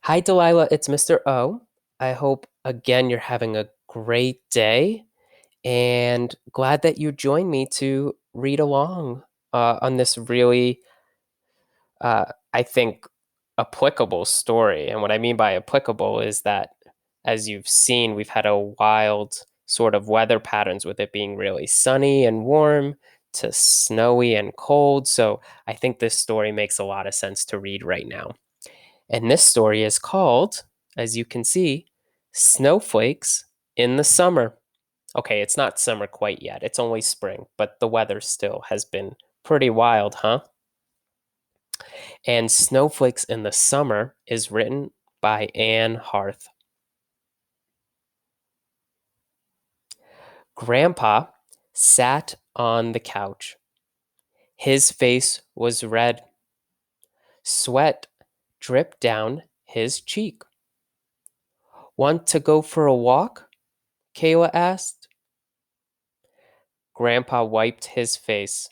Hi, Delilah. It's Mr. O. I hope again you're having a great day and glad that you joined me to read along on this really, I think, applicable story. And what I mean by applicable is that, as you've seen, we've had a wild sort of weather patterns with it being really sunny and warm to snowy and cold. So I think this story makes a lot of sense to read right now. And this story is called, as you can see, Snowflakes in the Summer. Okay, it's not summer quite yet. It's only spring, but the weather still has been pretty wild, huh? And Snowflakes in the Summer is written by Anne Harth. Grandpa sat on the couch. His face was red. Sweat dripped down his cheek. Want to go for a walk? Kayla asked. Grandpa wiped his face.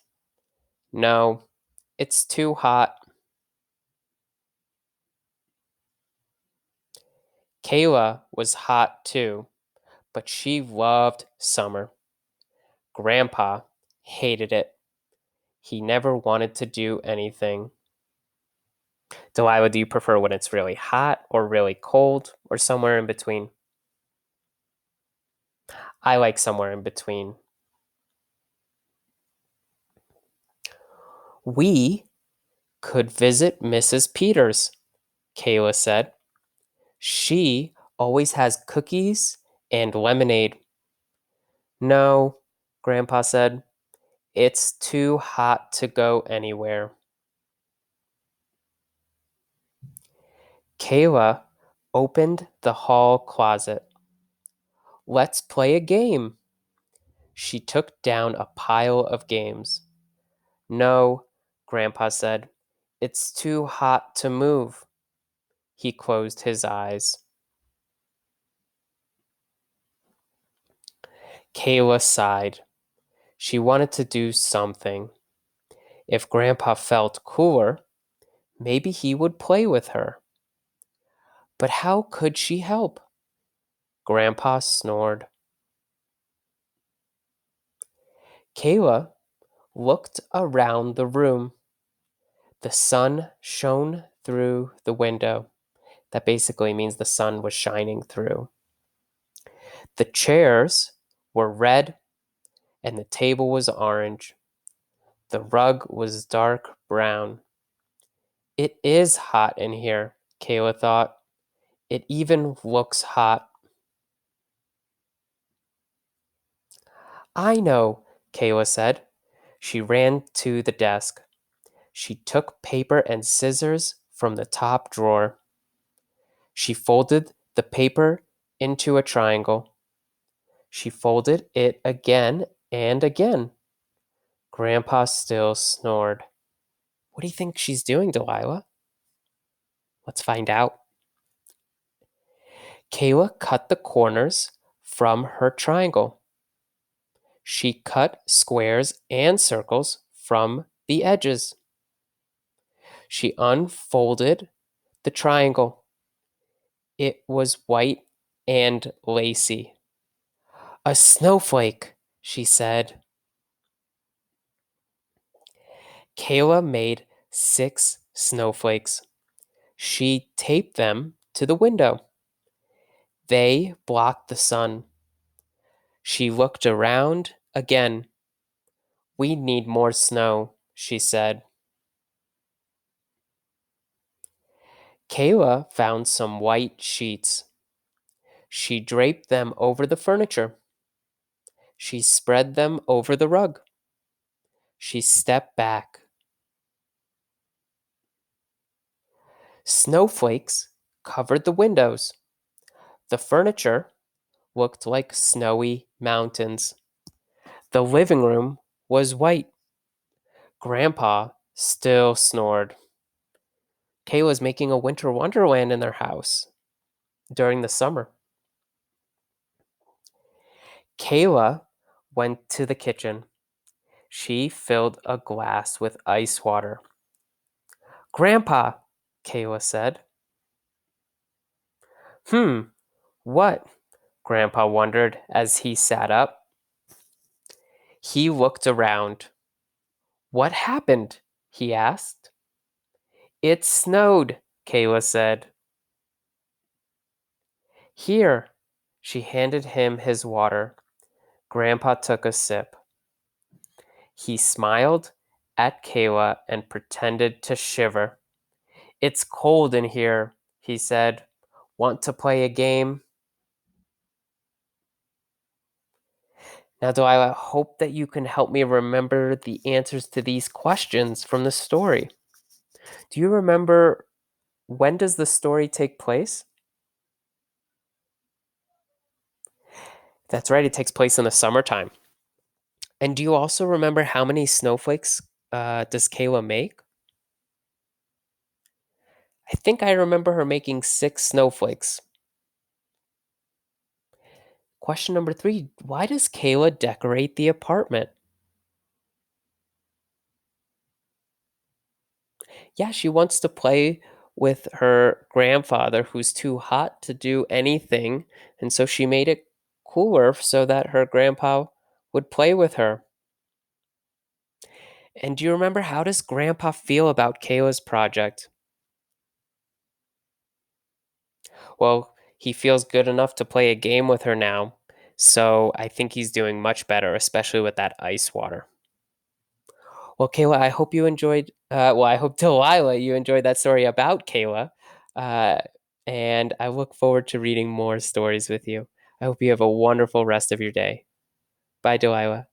No, it's too hot. Kayla was hot too, but she loved summer. Grandpa hated it. He never wanted to do anything. Delilah, do you prefer when it's really hot or really cold or somewhere in between? I like somewhere in between. We could visit Mrs. Peters, Kayla said. She always has cookies and lemonade. No, Grandpa said. It's too hot to go anywhere. Kayla opened the hall closet. Let's play a game. She took down a pile of games. No, Grandpa said. It's too hot to move. He closed his eyes. Kayla sighed. She wanted to do something. If Grandpa felt cooler, maybe he would play with her. But how could she help? Grandpa snored. Kayla looked around the room. The sun shone through the window. That basically means the sun was shining through. The chairs were red and the table was orange. The rug was dark brown. It is hot in here, Kayla thought. It even looks hot. I know, Kayla said. She ran to the desk. She took paper and scissors from the top drawer. She folded the paper into a triangle. She folded it again and again. Grandpa still snored. What do you think she's doing, Delilah? Let's find out. Kayla cut the corners from her triangle. She cut squares and circles from the edges. She unfolded the triangle. It was white and lacy. A snowflake, she said. Kayla made 6 snowflakes. She taped them to the window. They blocked the sun. She looked around again. We need more snow, she said. Kayla found some white sheets. She draped them over the furniture. She spread them over the rug. She stepped back. Snowflakes covered the windows. The furniture looked like snowy mountains. The living room was white. Grandpa still snored. Kayla's making a winter wonderland in their house during the summer. Kayla went to the kitchen. She filled a glass with ice water. Grandpa, Kayla said. Hmm, what? Grandpa wondered as he sat up. He looked around. What happened? He asked. It snowed, Kayla said. Here. She handed him his water. Grandpa took a sip. He smiled at Kayla and pretended to shiver. It's cold in here, he said. Want to play a game? Now, Delilah, I hope that you can help me remember the answers to these questions from the story. Do you remember when does the story take place? That's right, it takes place in the summertime. And do you also remember how many snowflakes does Kayla make? I think I remember her making 6 snowflakes. Question number 3, why does Kayla decorate the apartment? Yeah, she wants to play with her grandfather who's too hot to do anything, and so she made it cooler so that her grandpa would play with her. And do you remember how does grandpa feel about Kayla's project? Well, he feels good enough to play a game with her now, so I think he's doing much better, especially with that ice water. Well, Kayla, I hope you enjoyed. I hope Delilah, you enjoyed that story about Kayla, uh, and I look forward to reading more stories with you. I hope you have a wonderful rest of your day. Bye, Delilah.